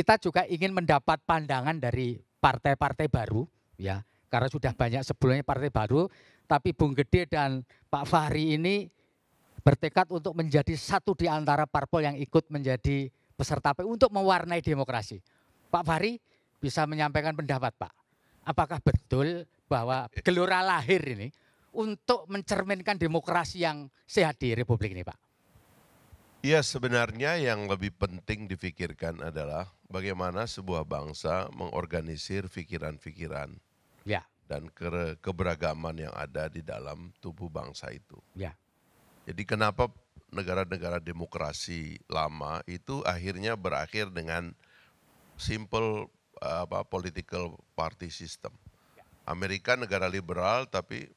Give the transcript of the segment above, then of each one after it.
kita juga ingin mendapat pandangan dari partai-partai baru, ya, karena sudah banyak sebelumnya partai baru, tapi Bung Gede dan Pak Fahri ini bertekad untuk menjadi satu di antara parpol yang ikut menjadi peserta untuk mewarnai demokrasi. Pak Fahri bisa menyampaikan pendapat, Pak. Apakah betul bahwa gelora lahir ini untuk mencerminkan demokrasi yang sehat di Republik ini, Pak? Ya, sebenarnya yang lebih penting difikirkan adalah bagaimana sebuah bangsa mengorganisir pikiran-pikiran Ya, dan keberagaman yang ada di dalam tubuh bangsa itu. ya, Jadi kenapa negara-negara demokrasi lama itu akhirnya berakhir dengan simple political party system. Amerika negara liberal tapi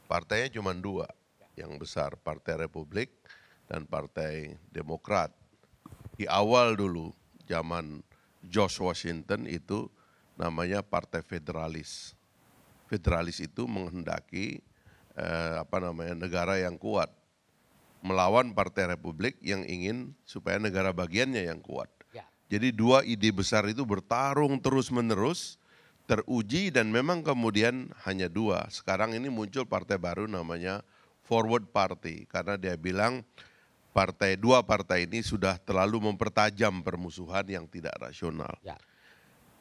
partainya cuma dua yang besar, Partai Republik dan Partai Demokrat. Di awal dulu zaman George Washington itu namanya Partai Federalis. Federalis itu menghendaki negara yang kuat melawan Partai Republik yang ingin supaya negara bagiannya yang kuat. ya, Jadi dua ide besar itu bertarung terus-menerus, teruji dan memang kemudian hanya dua. Sekarang ini muncul partai baru namanya Forward Party karena dia bilang dua partai ini sudah terlalu mempertajam permusuhan yang tidak rasional. ya.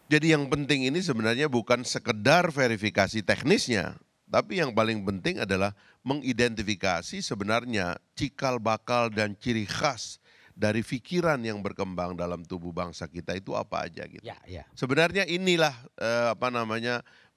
Jadi yang penting ini sebenarnya bukan sekedar verifikasi teknisnya, tapi yang paling penting adalah mengidentifikasi sebenarnya cikal bakal dan ciri khas dari pikiran yang berkembang dalam tubuh bangsa kita itu apa aja gitu. Ya, ya. Sebenarnya inilah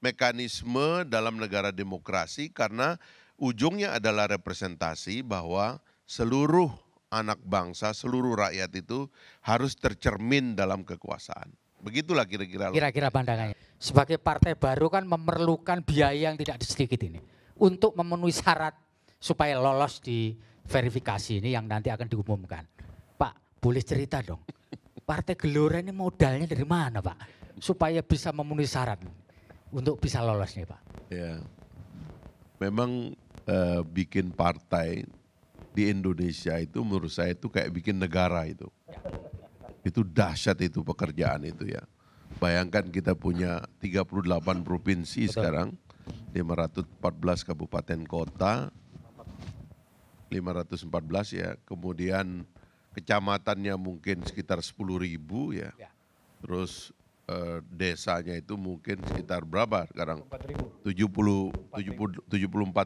mekanisme dalam negara demokrasi karena ujungnya adalah representasi bahwa seluruh anak bangsa, seluruh rakyat itu harus tercermin dalam kekuasaan. Begitulah kira-kira. Kira-kira pandangannya. Sebagai partai baru kan memerlukan biaya yang tidak sedikit ini untuk memenuhi syarat supaya lolos di verifikasi ini yang nanti akan diumumkan. Pak, boleh cerita dong. Partai Gelora ini modalnya dari mana, Pak? Supaya bisa memenuhi syarat untuk bisa lolos nih, Pak. Ya, memang bikin partai di Indonesia itu menurut saya itu kayak bikin negara itu. Itu dahsyat itu pekerjaan itu ya. Bayangkan kita punya 38 provinsi sekarang, 514 kabupaten kota, 514 ya, kemudian kecamatannya mungkin sekitar 10.000 ya. Terus desanya itu mungkin sekitar berapa sekarang? 74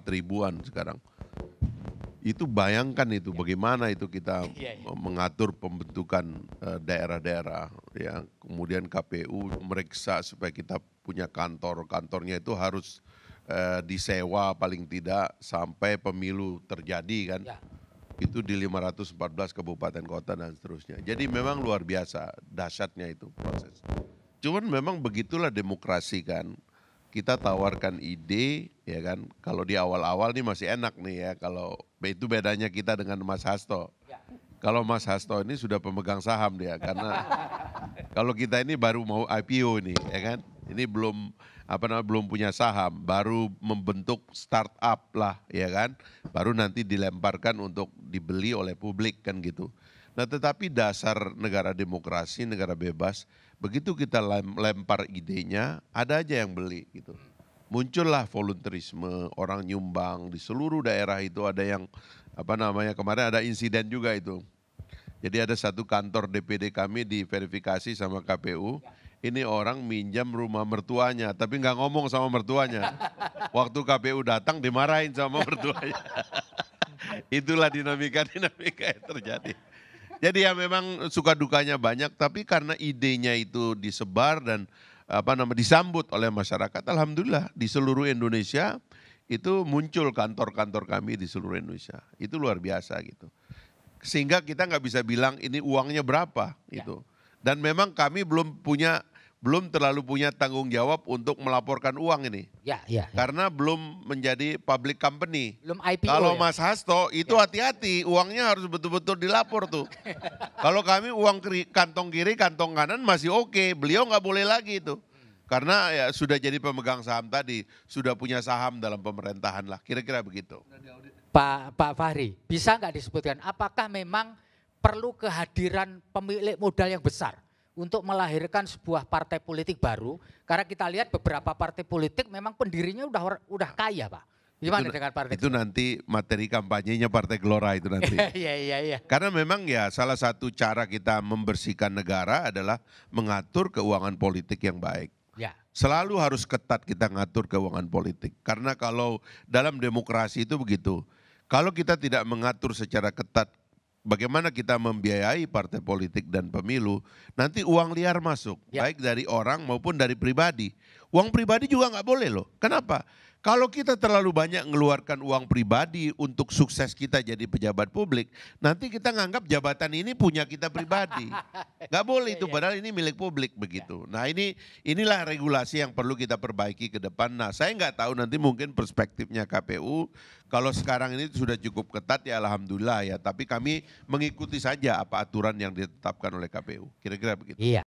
ribuan sekarang. Itu bayangkan itu bagaimana itu kita mengatur pembentukan daerah-daerah ya. Kemudian KPU meriksa supaya kita punya kantornya itu harus disewa paling tidak sampai pemilu terjadi kan. Ya. Itu di 514 kabupaten kota dan seterusnya. Jadi memang luar biasa dahsyatnya itu proses. Cuman memang begitulah demokrasi kan. Kita tawarkan ide ya kan, kalau di awal-awal nih masih enak nih ya, kalau itu bedanya kita dengan Mas Hasto. Kalau Mas Hasto ini sudah pemegang saham dia, karena kalau kita ini baru mau IPO nih ya kan, ini belum punya saham, baru membentuk startup lah ya kan, baru nanti dilemparkan untuk dibeli oleh publik kan gitu. Nah tetapi dasar negara demokrasi, negara bebas, begitu kita lempar idenya, ada aja yang beli gitu. Muncullah volunteerisme, orang nyumbang di seluruh daerah itu ada yang kemarin ada insiden juga itu. Jadi ada satu kantor DPD kami diverifikasi sama KPU, ini orang minjam rumah mertuanya, tapi nggak ngomong sama mertuanya. Waktu KPU datang dimarahin sama mertuanya. Itulah dinamika yang terjadi. Jadi ya memang suka dukanya banyak, tapi karena idenya itu disebar dan disambut oleh masyarakat, alhamdulillah di seluruh Indonesia itu muncul kantor-kantor kami di seluruh Indonesia. Itu luar biasa gitu. Sehingga kita nggak bisa bilang ini uangnya berapa gitu. Dan memang kami belum terlalu punya tanggung jawab untuk melaporkan uang ini. Ya. Karena belum menjadi public company. Belum IPO. Kalau ya? Mas Hasto itu hati-hati, uangnya harus betul-betul dilapor tuh. Kalau kami uang kantong kiri, kantong kanan masih oke, beliau nggak boleh lagi itu. Karena ya sudah jadi pemegang saham tadi, sudah punya saham dalam pemerintahan lah, kira-kira begitu. Pak Fahri, bisa nggak disebutkan apakah memang perlu kehadiran pemilik modal yang besar untuk melahirkan sebuah partai politik baru? Karena kita lihat beberapa partai politik memang pendirinya udah kaya, Pak. Gimana dengan partai itu nanti materi kampanyenya Partai Gelora itu nanti. Iya. Karena memang ya salah satu cara kita membersihkan negara adalah mengatur keuangan politik yang baik. Ya. Selalu harus ketat kita ngatur keuangan politik. Karena kalau dalam demokrasi itu begitu. Kalau kita tidak mengatur secara ketat bagaimana kita membiayai partai politik dan pemilu, nanti uang liar masuk. Ya. Baik dari orang maupun dari pribadi. Uang pribadi juga nggak boleh loh. Kenapa? Kalau kita terlalu banyak mengeluarkan uang pribadi untuk sukses kita jadi pejabat publik, nanti kita nganggap jabatan ini punya kita pribadi. Nggak boleh itu, padahal ini milik publik begitu. Nah inilah regulasi yang perlu kita perbaiki ke depan. Nah saya nggak tahu nanti mungkin perspektifnya KPU, kalau sekarang ini sudah cukup ketat ya alhamdulillah ya. Tapi kami mengikuti saja apa aturan yang ditetapkan oleh KPU. Kira-kira begitu. Iya.